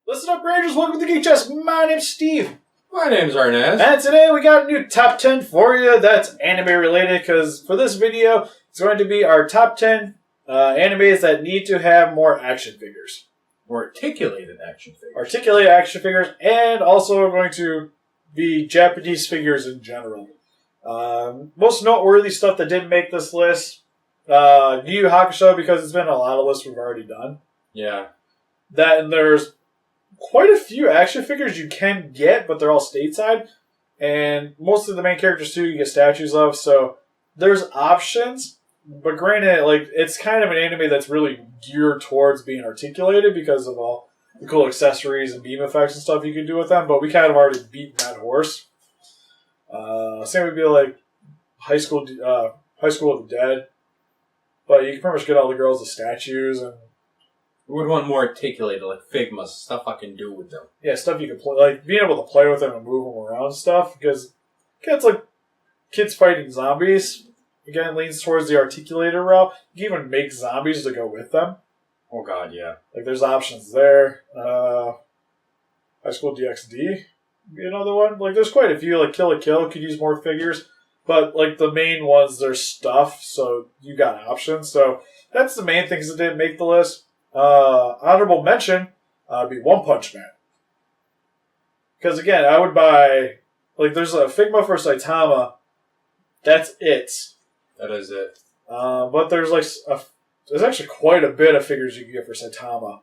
Listen up, Rangers. Welcome to the Geek Chest. My name's Steve. My name's Arnaz. And today we got a new top 10 for you that's anime related, because for this video, it's going to be our top 10 animes that need to have more action figures. More articulated action figures. Articulated action figures, and also going to be Japanese figures in general. Most noteworthy stuff that didn't make this list, Yu Yu Hakusho, because it's been a lot of lists we've already done. Yeah. That, and there's quite a few action figures you can get, but they're all stateside. And most of the main characters, too, you get statues of. So there's options. But granted, it's kind of an anime that's really geared towards being articulated because of all the cool accessories and beam effects and stuff you can do with them. But we kind of already beaten that horse. Same would be like High School of the Dead. But you can pretty much get all the girls as statues, and We would want more articulated, like Figmas, stuff I can do with them. yeah, stuff you can play, like being able to play with them and move them around and stuff. Because it's like kids fighting zombies. Again, leans towards the articulated route. You can even make zombies to go with them. Oh god, yeah. Like there's options there. High School DxD be another one. Like there's quite a few. Like Kill la Kill could use more figures, but like the main ones, there's stuff, so you got options. So that's the main things that didn't make the list. Honorable mention be One Punch Man. Because again, I would buy, like there's a Figma for Saitama. That's it. That is it. But there's there's actually quite a bit of figures you can get for Saitama.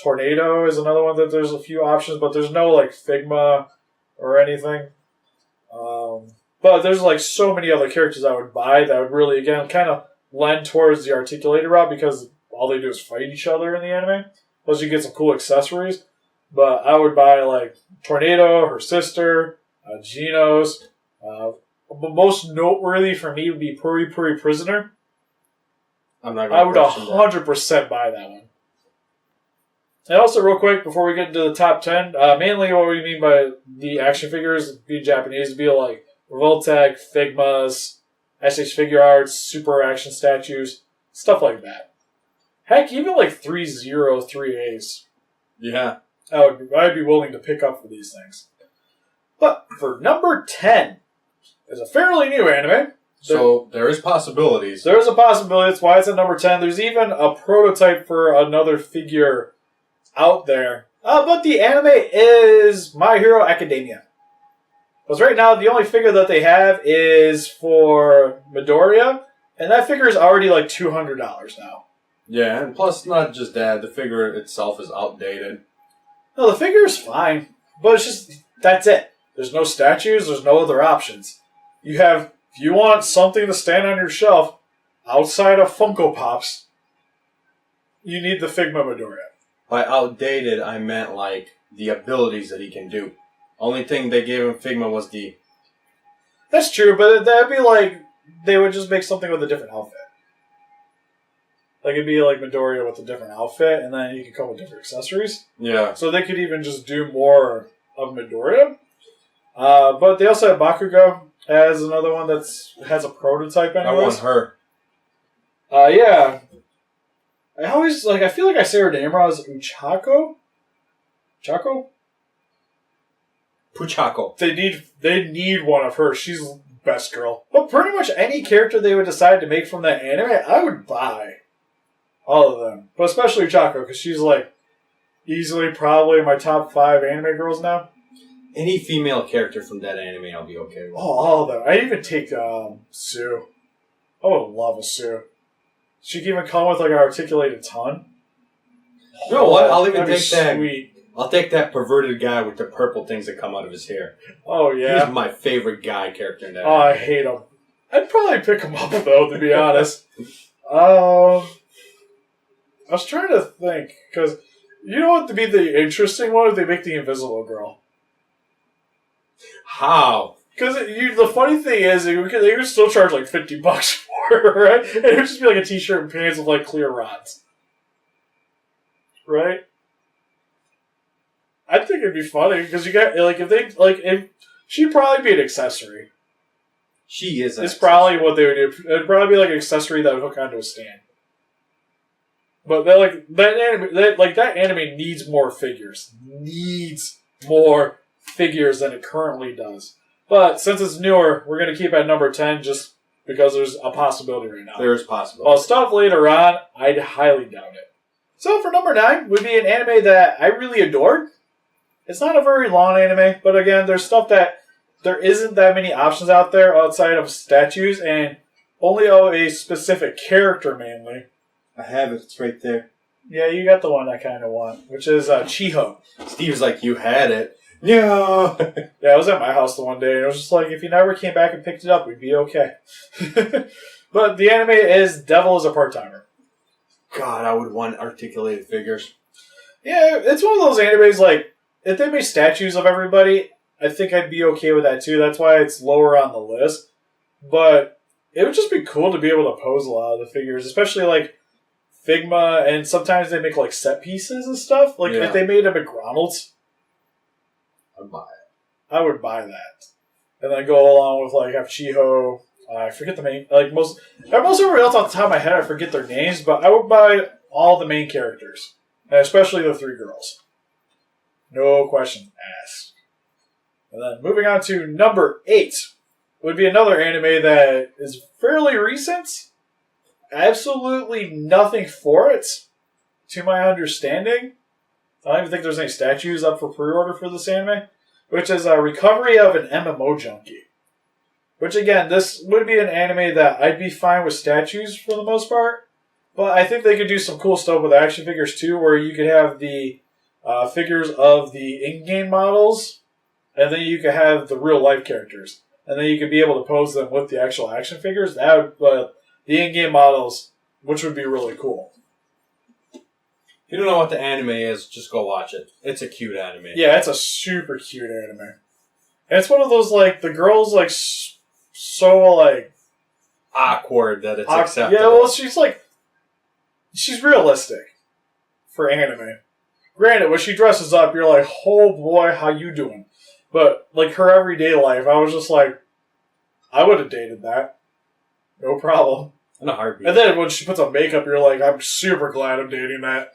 Tornado is another one that there's a few options, but there's no like Figma or anything. But there's so many other characters I would buy that would really, again, kind of lend towards the articulated route, because all they do is fight each other in the anime. Plus you get some cool accessories. But I would buy like Tornado, her sister, Genos. But most noteworthy for me would be Puri Puri Prisoner. I'm not I going would to 100% buy that one. And also, real quick, before we get into the top 10, mainly what we mean by the action figures, being Japanese, would be like Revoltech, Figmas, SH Figure Arts, Super Action Statues, stuff like that. Heck, even like 3-0-3As. Yeah. I'd be willing to pick up for these things. But for number 10, is a fairly new anime. So there is possibilities. There's a possibility. That's why it's at number 10. There's even a prototype for another figure out there. But the anime is My Hero Academia. Because right now, the only figure that they have is for Midoriya. And that figure is already like $200 now. Yeah, and plus not just that, the figure itself is outdated. No, the figure is fine. But it's just, that's it. There's no statues. There's no other options. If you want something to stand on your shelf outside of Funko Pops, you need the Figma Midoriya. By outdated, I meant like the abilities that he can do. Only thing they gave him Figma was the... That's true, but that'd be like, they would just make something with a different outfit. Like it'd be like Midoriya with a different outfit, and then you could come with different accessories. Yeah. So they could even just do more of Midoriya. But they also have Bakugo as another one has a prototype anyways. I want her. Yeah. I feel like I say her name wrong. Is it Uchako? Chaco? Puchako. They need one of her. She's the best girl. But pretty much any character they would decide to make from that anime, I would buy. All of them. But especially Uchako, because she's easily probably in my top 5 anime girls now. Any female character from that anime, I'll be okay with. Oh, all of them. I'd even take Sue. I would love a Sue. She can even come with an articulated tongue. You know what? I'll even take that. Sweet. I'll take that perverted guy with the purple things that come out of his hair. Oh yeah. He's my favorite guy character in that. Oh, I hate him. I'd probably pick him up though, to be honest. I was trying to think, because you know what would be the interesting one if they make the Invisible Girl. How? Because the funny thing is, they would still charge like $50 for her, right? And it would just be like a t-shirt and pants with like clear rods. Right? I think it'd be funny, because you got, if she'd probably be an accessory. She is. It's probably what they would do. It'd probably be like an accessory that would hook onto a stand. But they're like that anime needs more figures. Needs more figures than it currently does. But since it's newer, we're gonna keep it at number 10 just because there's a possibility right now. There's possibility. Well, stuff later on, I'd highly doubt it. So for number 9 would be an anime that I really adored. It's not a very long anime, but again, there's stuff that there isn't that many options out there outside of statues and only of a specific character mainly. I have it. It's right there. Yeah, you got the one I kind of want, which is Chiho. Steve's like, you had it. No. Yeah, I was at my house the one day, and it was just like, if you never came back and picked it up, we'd be okay. But the anime is Devil is a Part-Timer. God, I would want articulated figures. Yeah, it's one of those animes, like, if they made statues of everybody, I think I'd be okay with that too. That's why it's lower on the list. But it would just be cool to be able to pose a lot of the figures, especially, like, Figma, and sometimes they make, like, set pieces and stuff. Like, if they made a McDonald's, I'd buy it. I would buy that. And then go along with, like, have Chiho. I forget the main... Like, most everybody else off the top of my head, I forget their names, but I would buy all the main characters. And especially the 3 girls. No questions asked. And then moving on to number 8 would be another anime that is fairly recent. Absolutely nothing for it, to my understanding. I don't even think there's any statues up for pre-order for this anime, which is a Recovery of an MMO Junkie. Which, again, this would be an anime that I'd be fine with statues for the most part, but I think they could do some cool stuff with action figures too, where you could have the figures of the in-game models, and then you could have the real-life characters, and then you could be able to pose them with the actual action figures. That would, the in-game models, which would be really cool. If you don't know what the anime is, just go watch it. It's a cute anime. Yeah, it's a super cute anime. And it's one of those, like, the girl's, like, so, like... awkward that it's acceptable. Yeah, well, she's realistic for anime. Granted, when she dresses up, you're like, oh boy, how you doing? But, like, her everyday life, I was just like, I would have dated that. No problem. In a heartbeat. And then when she puts on makeup, you're like, I'm super glad I'm dating that.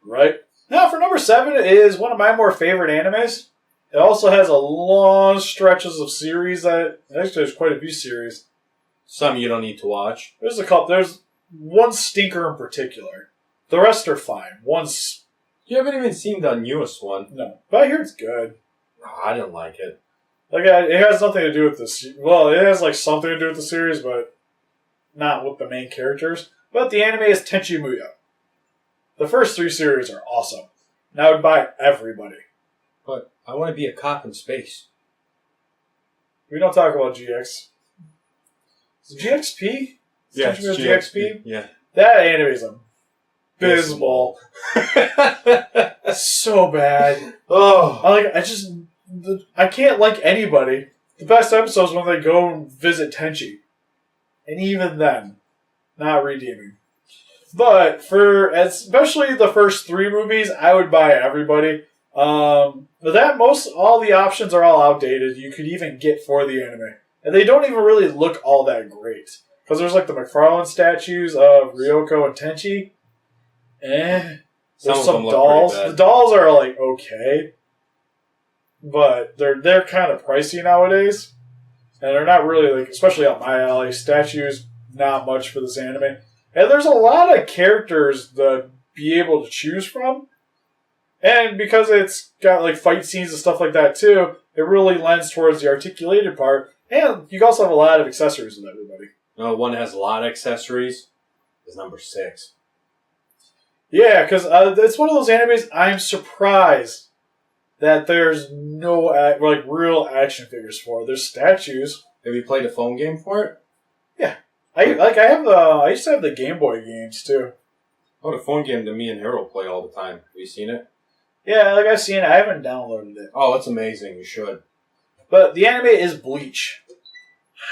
Right? Now, for number 7 is one of my more favorite animes. It also has a long stretches of series that... Actually, there's quite a few series. Some you don't need to watch. There's a couple. There's one stinker in particular. The rest are fine. You haven't even seen the newest one. No. But I hear it's good. Oh, I didn't like it. Like, it has nothing to do with this... Well, it has, like, something to do with the series, but not with the main characters. But the anime is Tenchi Muyo. The first 3 series are awesome. And I would buy everybody. But I want to be a cop in space. We don't talk about GX. Is it GXP? Yeah, Tenchi Muyo GXP? Yeah. That anime is abysmal. So bad. Oh. I can't like anybody. The best episode is when they go and visit Tenchi. And even then, not redeeming. But especially the first 3 movies, I would buy everybody. But all the options are all outdated. You could even get for the anime. And they don't even really look all that great. Because there's like the McFarlane statues of Ryoko and Tenchi. There's some dolls. The dolls are like okay. But they're kind of pricey nowadays. And they're not really like, especially on my alley, statues, not much for this anime. And there's a lot of characters to be able to choose from. And because it's got like fight scenes and stuff like that too, it really lends towards the articulated part. And you also have a lot of accessories with everybody. No, one that has a lot of accessories is number 6. Yeah, because it's one of those animes I'm surprised that there's no like real action figures for. There's statues. Have you played a phone game for it? Yeah. I used to have the Game Boy games too. Oh, the phone game that me and Harold play all the time. Have you seen it? Yeah, like I've seen it. I haven't downloaded it. Oh, it's amazing. You should. But the anime is Bleach.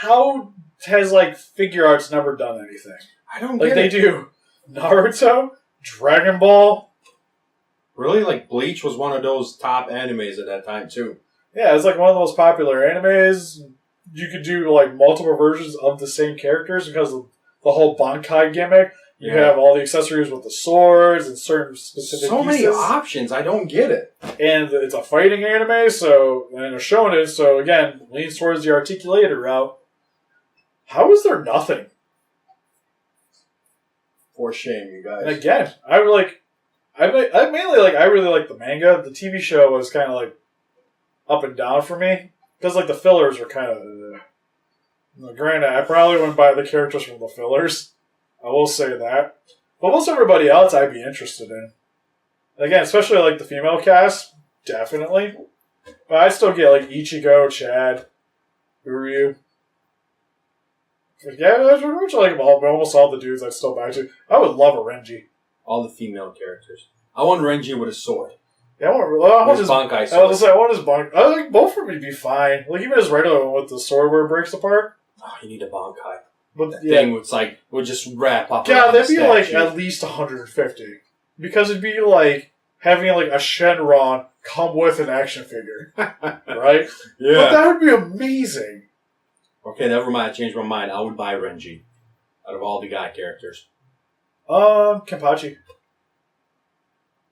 How has like figure arts never done anything? I don't like get they it. do Naruto, Dragon Ball. Really, like Bleach was one of those top animes at that time too. Yeah, it's like one of the most popular animes. You could do like multiple versions of the same characters because of the whole Bankai gimmick. You have all the accessories with the swords and certain specific So pieces. many options, I don't get it. And it's a fighting anime, and they're showing it, so again, leans towards the articulated route. How is there nothing? For shame, you guys. And again, I really like the manga. The TV show was kind of like up and down for me because like the fillers were kind of. Granted, I probably wouldn't buy the characters from the fillers. I will say that, but most everybody else I'd be interested in. And again, especially like the female cast, definitely. But I'd still get like Ichigo, Chad, Uryu. Yeah, that's pretty much like almost all the dudes I'd still buy to. I would love a Renji. All the female characters. I want Renji with a sword. Yeah, I want his Bankai sword. I want his Bankai. I think both of them would be fine. Like even his regular one with the sword where it breaks apart. Oh, you need a Bankai. But that thing would just wrap up. Yeah, that'd be like at least 150 because it'd be like having like a Shenron come with an action figure, right? Yeah, but that would be amazing. Okay, never mind. I changed my mind. I would buy Renji out of all the guy characters. Kenpachi.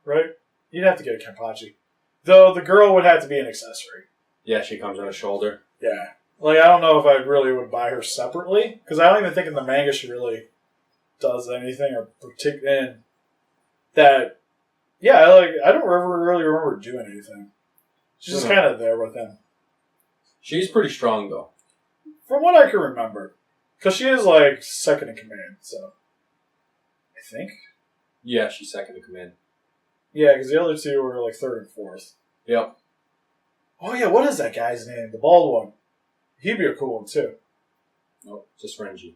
Right? You'd have to get a Kenpachi. Though the girl would have to be an accessory. Yeah, she comes on a shoulder. Yeah. Like, I don't know if I really would buy her separately, because I don't even think in the manga she really does anything or particular. That, yeah, I don't really remember doing anything. She's just kind of there with him. She's pretty strong, though. From what I can remember. Because she is, like, second in command, so. I think? Yeah, she's second in command. Yeah, because the other two were, like, third and fourth. Yep. Oh, yeah, what is that guy's name? The bald one. He'd be a cool one, too. Nope, just Renji.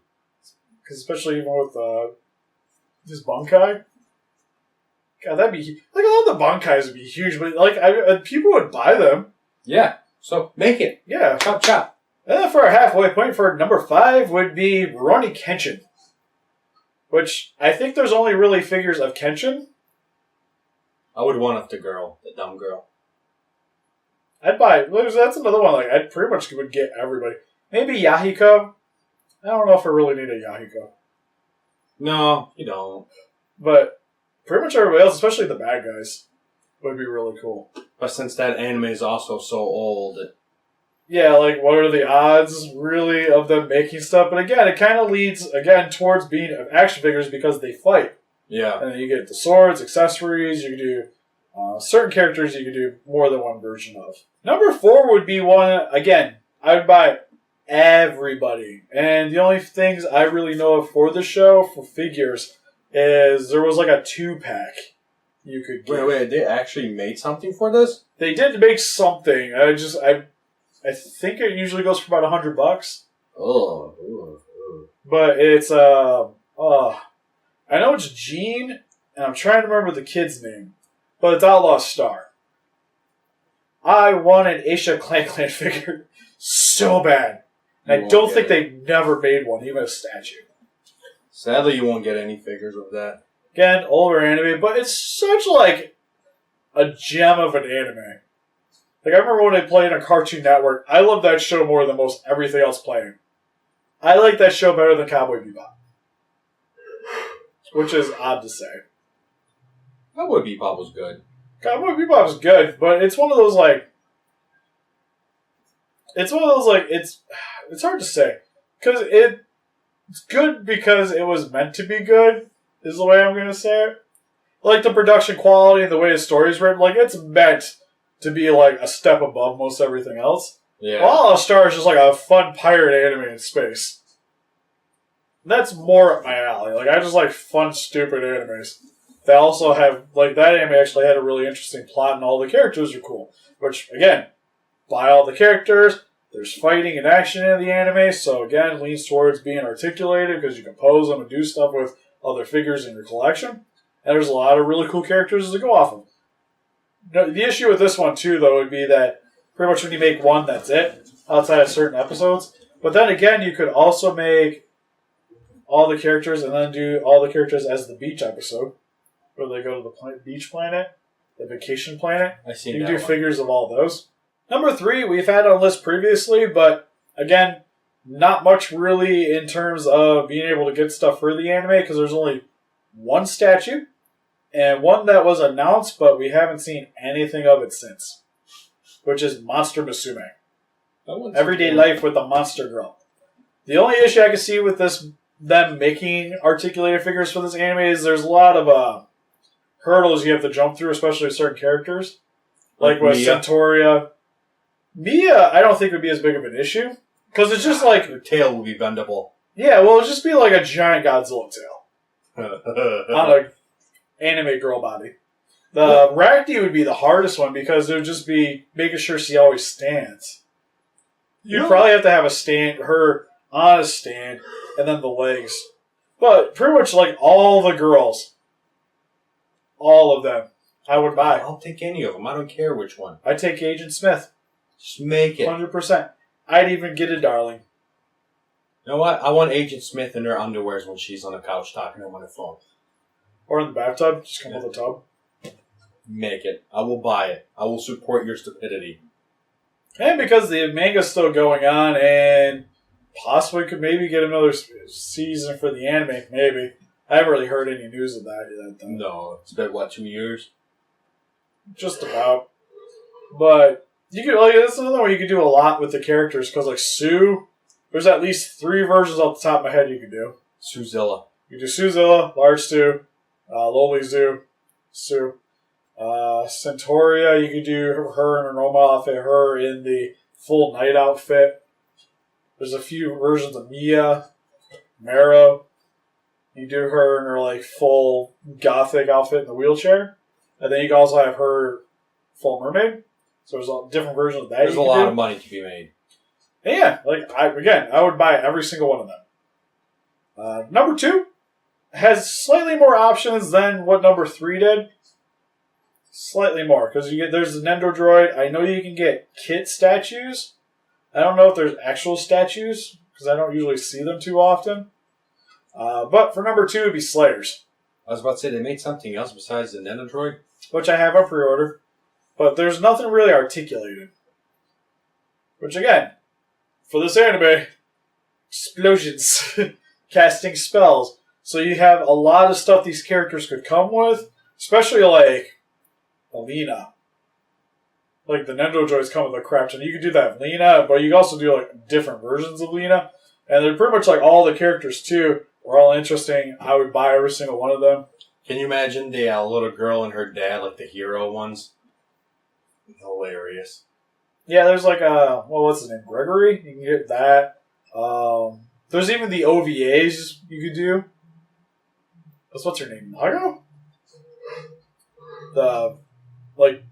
Because especially even with this Bankai. God, that'd be... Like, all the Bankais would be huge, but, like, people would buy them. Yeah, so make it. Yeah. Chop, chop. And then for our halfway point for number 5 would be Ronny Tension. Which, I think there's only really figures of Kenshin. I would want the girl, the dumb girl. I'd buy... That's another one, like, I pretty much would get everybody. Maybe Yahiko. I don't know if I really need a Yahiko. No, you don't. But pretty much everybody else, especially the bad guys, would be really cool. But since that anime is also so old... Yeah, like, what are the odds, really, of them making stuff? But again, it kind of leads, again, towards being action figures because they fight. Yeah. And then you get the swords, accessories, you can do... certain characters you can do more than one version of. Number 4 would be one, again, I would buy everybody. And the only things I really know of for the show, for figures, is there was like a 2-pack you could get. Wait, they actually made something for this? They did make something. I think it usually goes for about $100. Oh. But it's, I know it's Gene, and I'm trying to remember the kid's name. But it's Outlaw Star. I want an Aisha Clan figure so bad. And I don't think they never made one, even a statue. Sadly, you won't get any figures of that. Again, older anime, but it's such like a gem of an anime. Like, I remember when they played on Cartoon Network, I loved that show more than most everything else playing. I like that show better than Cowboy Bebop. Which is odd to say. Cowboy Bebop was good. Cowboy Bebop is good, but it's one of those, like... It's hard to say. Because it's good because it was meant to be good, is the way I'm going to say it. Like, the production quality and the way the story's written, like, it's meant to be, like, a step above most everything else. Yeah. All Star is just, like, a fun pirate anime in space. That's more up my alley. Like, I just like fun, stupid animes. They also have, like, that anime actually had a really interesting plot and all the characters are cool. Which, again, buy all the characters. There's fighting and action in the anime, so again, leans towards being articulated because you can pose them and do stuff with other figures in your collection. And there's a lot of really cool characters to go off of. The issue with this one, too, though, would be that pretty much when you make one, that's it, outside of certain episodes. But then again, you could also make all the characters and then do all the characters as the beach episode, where they go to the beach planet, the vacation planet. I see. You can do figures of all those. Number 3, we've had on a list previously, but again, not much really in terms of being able to get stuff for the anime, because there's only one statue, and one that was announced, but we haven't seen anything of it since, which is Monster Musume. Everyday life with a monster girl. The only issue I can see with them making articulated figures for this anime is there's a lot of hurdles you have to jump through, especially with certain characters. Like with Centauria. Mia, I don't think would be as big of an issue. Because it's just like... Her tail will be bendable. Yeah, well, it'll just be like a giant Godzilla tail. On an anime girl body. The Ragni would be the hardest one because it would just be making sure she always stands. You'd probably have to have her on a stand, and then the legs. But pretty much like all the girls, all of them, I would buy. I'll take any of them. I don't care which one. I'd take Agent Smith. Just make it. 100%. I'd even get a darling. You know what? I want Agent Smith in her underwears when she's on the couch talking to him on the phone. Or in the bathtub. Just come with a tub. Make it. I will buy it. I will support your stupidity. And because the manga's still going on, and possibly could maybe get another season for the anime, maybe. I haven't really heard any news of that yet, though. No, it's been, 2 years? Just about. But, you could, that's another way you could do a lot with the characters, because, Sue, there's at least 3 versions off the top of my head you could do. Suzilla. You could do Suzilla, Large Sue, Lowly Sue, Centauria, you could do her in her normal outfit, her in the full night outfit. There's a few versions of Mia, Marrow. You do her in her full gothic outfit in the wheelchair. And then you can also have her full mermaid. So there's a different version of that. There's a lot of money to be made. And yeah, I would buy every single one of them. Number 2 has slightly more options than what number 3 did. Slightly more, because there's the Nendo Droid. I know you can get kit statues. I don't know if there's actual statues, because I don't usually see them too often. But for number 2, it'd be Slayers. I was about to say, they made something else besides the Nendo Droid? Which I have on pre-order. But there's nothing really articulated. Which again, for this anime, explosions. Casting spells. So you have a lot of stuff these characters could come with, especially Alina. The Nendo Droids come with a crap ton. You could do that with Lena, but you can also do different versions of Lena. And they're pretty much all the characters too are all interesting. I would buy every single one of them. Can you imagine the little girl and her dad, the hero ones? Hilarious. Yeah, there's what's his name? Gregory? You can get that. There's even the OVAs you could do. What's her name? Nago? The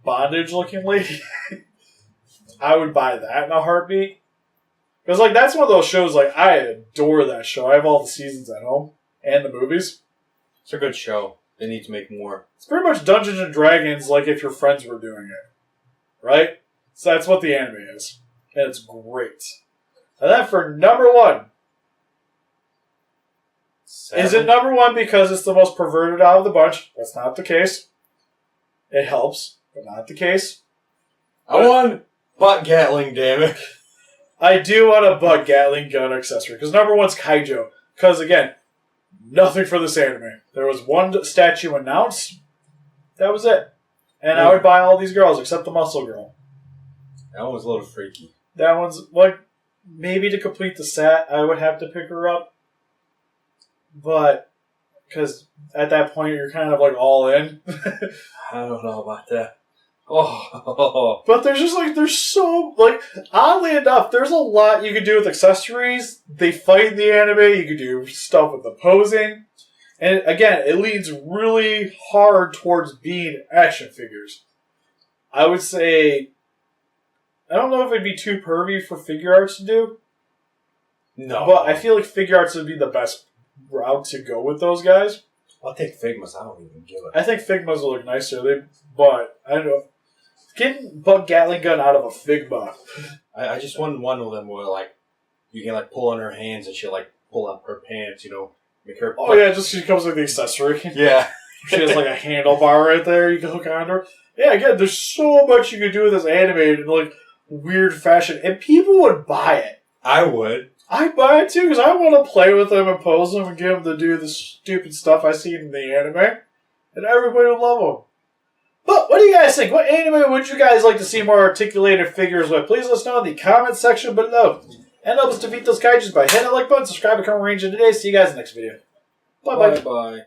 bondage looking lady. I would buy that in a heartbeat. Because that's one of those shows I adore that show. I have all the seasons at home and the movies. It's a good show. They need to make more. It's pretty much Dungeons and Dragons if your friends were doing it. Right? So that's what the anime is. And it's great. And then for number 1. 7? Is it number 1 because it's the most perverted out of the bunch? That's not the case. It helps, but not the case. I want butt Gatling, damn it. I do want a butt Gatling gun accessory. Because number 1's Kaijo. Because, again, nothing for this anime. There was one statue announced. That was it. And I would buy all these girls except the muscle girl. That one was a little freaky. That one's, maybe to complete the set, I would have to pick her up. But, because at that point, you're kind of all in. I don't know about that. Oh. But there's just there's so, oddly enough, there's a lot you could do with accessories. They fight in the anime, you could do stuff with the posing. And again, it leads really hard towards being action figures. I would say, I don't know if it'd be too pervy for figure arts to do. No. But I feel Figure arts would be the best route to go with those guys. I'll take Figmas. I don't even give it. I think Figmas will look nicer. But I don't know. Getting Bug Gatling gun out of a Figma. I just want one of them where you can pull on her hands and she'll pull up her pants, make her. Oh yeah, just she comes with the accessory. Yeah. She has a handlebar right there. You can hook onto her. Yeah, again, there's so much you can do with this animated in weird fashion, and people would buy it. I would. I buy it too because I want to play with him and pose him and get him to do the stupid stuff I see in the anime. And everybody will love him. But what do you guys think? What anime would you guys like to see more articulated figures with? Please let us know in the comment section below. And help us defeat those kaijus by hitting the like button, subscribe, become a ranger today. See you guys in the next video. Bye-bye. Bye-bye.